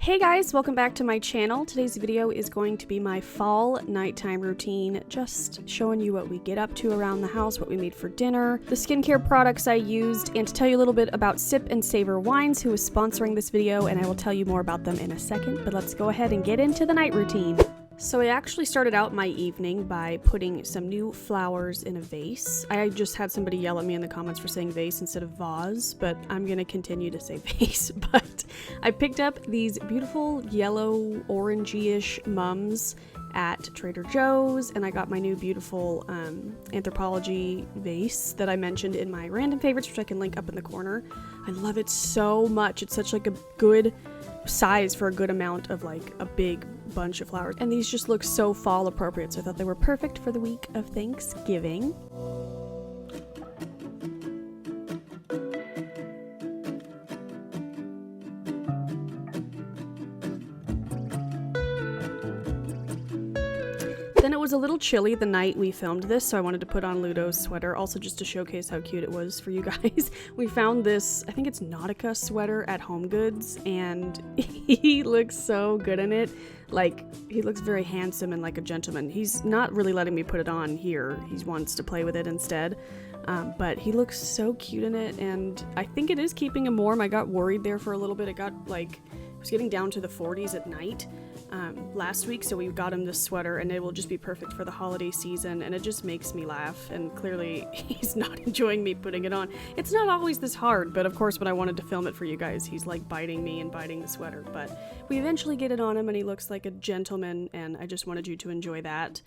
Hey guys, welcome back to my channel. Today's video is going to be my fall nighttime routine, just showing you what we get up to around the house, what we made for dinner, the skincare products I used, and to tell you a little bit about Sip and Savor Wines, who is sponsoring this video, and I will tell you more about them in a second, but let's go ahead and get into the night routine. So I actually started out my evening by putting some new flowers in a vase. I just had somebody yell at me in the comments for saying vase instead of vase, but I'm gonna continue to say vase. But I picked up these beautiful yellow orangey-ish mums at Trader Joe's, and I got my new beautiful anthropology vase that I mentioned in my random favorites, which I can link up in the corner. I love it so much. It's such like a good size for a good amount of like a big bunch of flowers, and these just look so fall appropriate, so I thought they were perfect for the week of Thanksgiving. Then it was a little chilly the night we filmed this, so I wanted to put on Ludo's sweater, also just to showcase how cute it was for you guys. We found this, I think it's Nautica sweater at Home Goods, and he looks so good in it. Like, he looks very handsome and like a gentleman. He's not really letting me put it on here. He wants to play with it instead. But he looks so cute in it, and I think it is keeping him warm. I got worried there for a little bit. It got like, it was getting down to the 40s at night last week, so we got him this sweater, and it will just be perfect for the holiday season, and it just makes me laugh, and clearly he's not enjoying me putting it on. It's not always this hard, but of course when I wanted to film it for you guys, he's like biting me and biting the sweater, but we eventually get it on him, and he looks like a gentleman, and I just wanted you to enjoy that.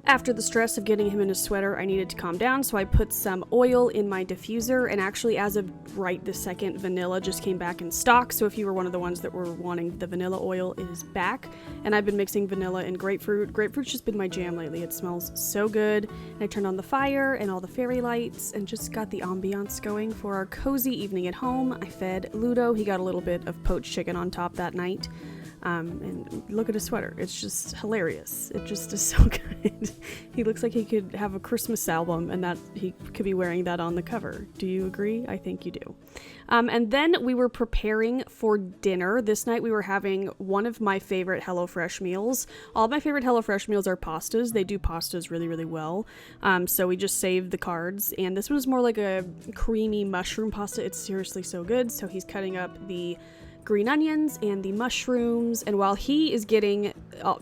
After the stress of getting him in a sweater, I needed to calm down, so I put some oil in my diffuser, and actually as of right this second, vanilla just came back in stock, so if you were one of the ones that were wanting the vanilla oil, it is back, and I've been mixing vanilla and grapefruit. Grapefruit's just been my jam lately. It smells so good, and I turned on the fire and all the fairy lights and just got the ambiance going for our cozy evening at home. I fed Ludo. He got a little bit of poached chicken on top that night. And look at his sweater. It's just hilarious. It just is so good. He looks like he could have a Christmas album and that he could be wearing that on the cover. Do you agree? I think you do. And then we were preparing for dinner. This night we were having one of my favorite HelloFresh meals. All of my favorite HelloFresh meals are pastas. They do pastas really, really well. So we just saved the cards. And this one is more like a creamy mushroom pasta. It's seriously so good. So he's cutting up the green onions and the mushrooms, and while he is getting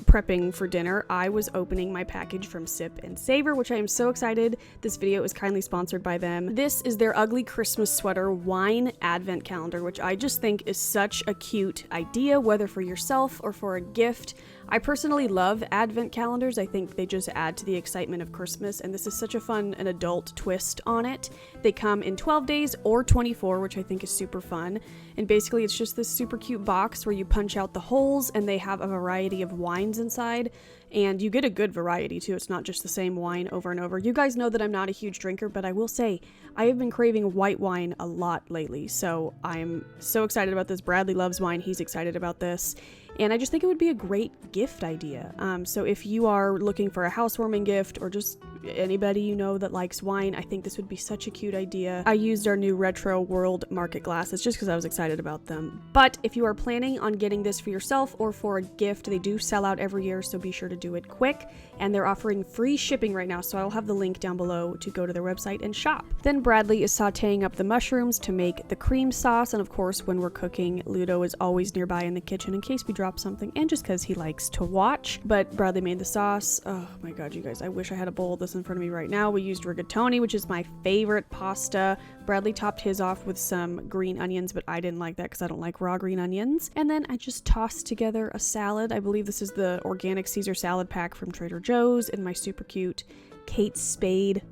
prepping for dinner, I was opening my package from Sip and Savor, which I am so excited. This video is kindly sponsored by them. This is their ugly Christmas sweater wine advent calendar, which I just think is such a cute idea, whether for yourself or for a gift. I personally love advent calendars. I think they just add to the excitement of Christmas, and this is such a fun and adult twist on it. They come in 12 days or 24, which I think is super fun. And basically it's just this super cute box where you punch out the holes, and they have a variety of wines inside, and you get a good variety too. It's not just the same wine over and over. You guys know that I'm not a huge drinker, but I will say I have been craving white wine a lot lately, so I'm so excited about this. Bradley loves wine. He's excited about this. And I just think it would be a great gift idea. So if you are looking for a housewarming gift, or just anybody you know that likes wine, I think this would be such a cute idea. I used our new Retro World Market glasses just because I was excited about them. But if you are planning on getting this for yourself or for a gift, they do sell out every year, so be sure to do it quick. And they're offering free shipping right now, so I'll have the link down below to go to their website and shop. Then Bradley is sauteing up the mushrooms to make the cream sauce, and of course when we're cooking, Ludo is always nearby in the kitchen in case we drop something, and just because he likes to watch. But Bradley made the sauce. Oh my god, you guys, I wish I had a bowl of this in front of me right now. We used rigatoni, which is my favorite pasta. Bradley topped his off with some green onions, but I didn't like that because I don't like raw green onions. And then I just tossed together a salad. I believe this is the organic Caesar salad pack from Trader Joe's, in my super cute Kate Spade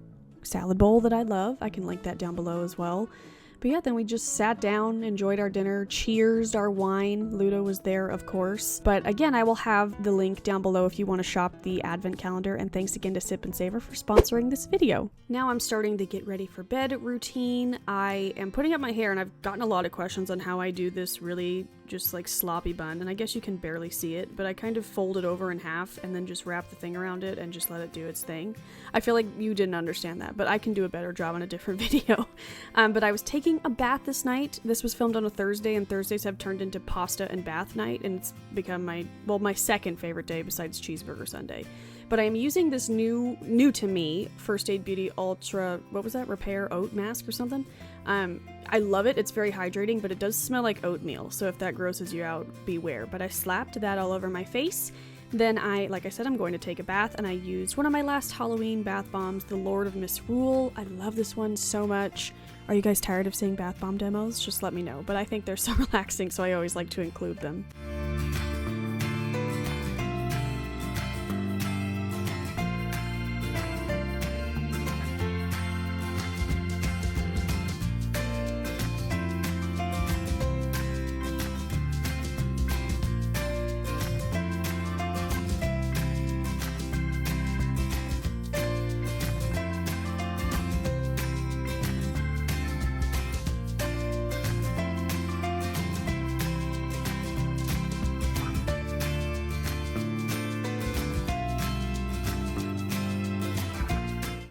salad bowl that I love. I can link that down below as well. But yeah, then we just sat down, enjoyed our dinner, cheersed our wine. Ludo was there, of course. But again, I will have the link down below if you want to shop the advent calendar. And thanks again to Sip and Savor for sponsoring this video. Now I'm starting the get ready for bed routine. I am putting up my hair, and I've gotten a lot of questions on how I do this really just like sloppy bun, and I guess you can barely see it, but I kind of fold it over in half and then just wrap the thing around it and just let it do its thing. I feel like you didn't understand that, but I can do a better job on a different video. But I was taking a bath this night. This was filmed on a Thursday, and Thursdays have turned into pasta and bath night, and it's become my second favorite day besides Cheeseburger Sunday. But I am using this new to me First Aid Beauty Ultra, what was that, Repair Oat Mask or something? I love it. It's very hydrating, but it does smell like oatmeal, so if that grosses you out, beware. But I slapped that all over my face. Then like I said, I'm going to take a bath, and I used one of my last Halloween bath bombs, the Lord of Misrule. I love this one so much. Are you guys tired of seeing bath bomb demos? Just let me know. But I think they're so relaxing, so I always like to include them.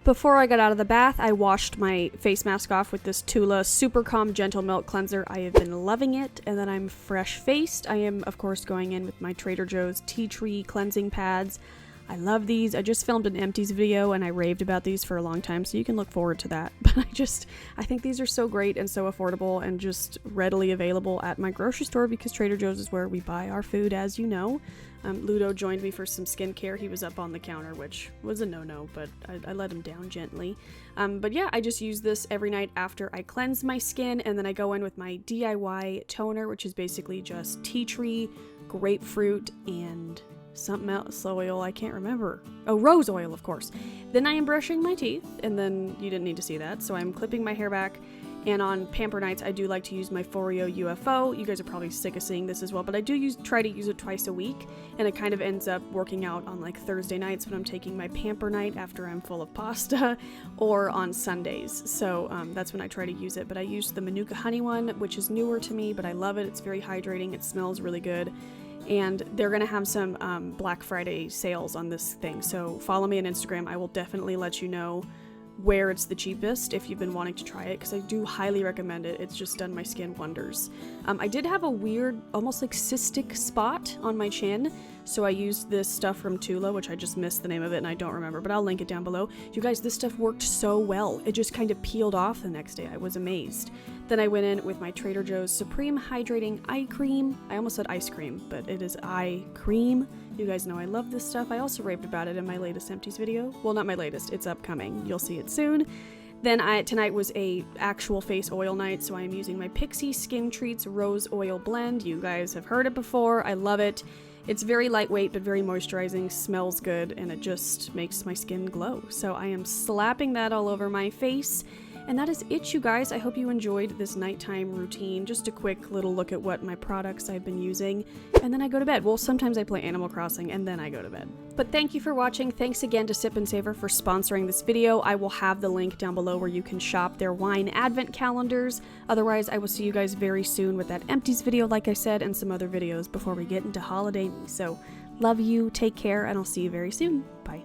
Before I got out of the bath, I washed my face mask off with this Tula Super Calm Gentle Milk Cleanser. I have been loving it, and then I'm fresh-faced. I am, of course, going in with my Trader Joe's Tea Tree Cleansing Pads. I love these. I just filmed an empties video, and I raved about these for a long time, so you can look forward to that. But I think these are so great and so affordable and just readily available at my grocery store, because Trader Joe's is where we buy our food, as you know. Ludo joined me for some skincare. He was up on the counter, which was a no-no, but I let him down gently. But yeah, I just use this every night after I cleanse my skin, and then I go in with my DIY toner, which is basically just tea tree, grapefruit, and something else oil, I can't remember. Oh, rose oil, of course. Then I am brushing my teeth, and then you didn't need to see that, so I'm clipping my hair back. And on pamper nights, I do like to use my Foreo UFO. You guys are probably sick of seeing this as well, but I do try to use it twice a week, and it kind of ends up working out on like Thursday nights when I'm taking my pamper night after I'm full of pasta, or on Sundays. So that's when I try to use it. But I use the Manuka Honey one, which is newer to me, but I love it. It's very hydrating. It smells really good. And they're going to have some Black Friday sales on this thing. So follow me on Instagram. I will definitely let you know where it's the cheapest if you've been wanting to try it, because I do highly recommend it. It's just done my skin wonders. I did have a weird, almost like cystic spot on my chin, so I used this stuff from Tula, which I just missed the name of it and I don't remember, but I'll link it down below. You guys, this stuff worked so well. It just kind of peeled off the next day. I was amazed. Then I went in with my Trader Joe's Supreme Hydrating Eye Cream. I almost said ice cream, but it is eye cream. You guys know I love this stuff. I also raved about it in my latest empties video. Well, not my latest, it's upcoming. You'll see it soon. Then tonight was a actual face oil night, so I am using my Pixie Skin Treats Rose Oil Blend. You guys have heard it before. I love it. It's very lightweight but very moisturizing, smells good, and it just makes my skin glow. So I am slapping that all over my face. And that is it, you guys. I hope you enjoyed this nighttime routine. Just a quick little look at what my products I've been using. And then I go to bed. Well, sometimes I play Animal Crossing and then I go to bed. But thank you for watching. Thanks again to Sip and Savor for sponsoring this video. I will have the link down below where you can shop their wine advent calendars. Otherwise, I will see you guys very soon with that empties video, like I said, and some other videos before we get into holiday. So love you, take care, and I'll see you very soon. Bye.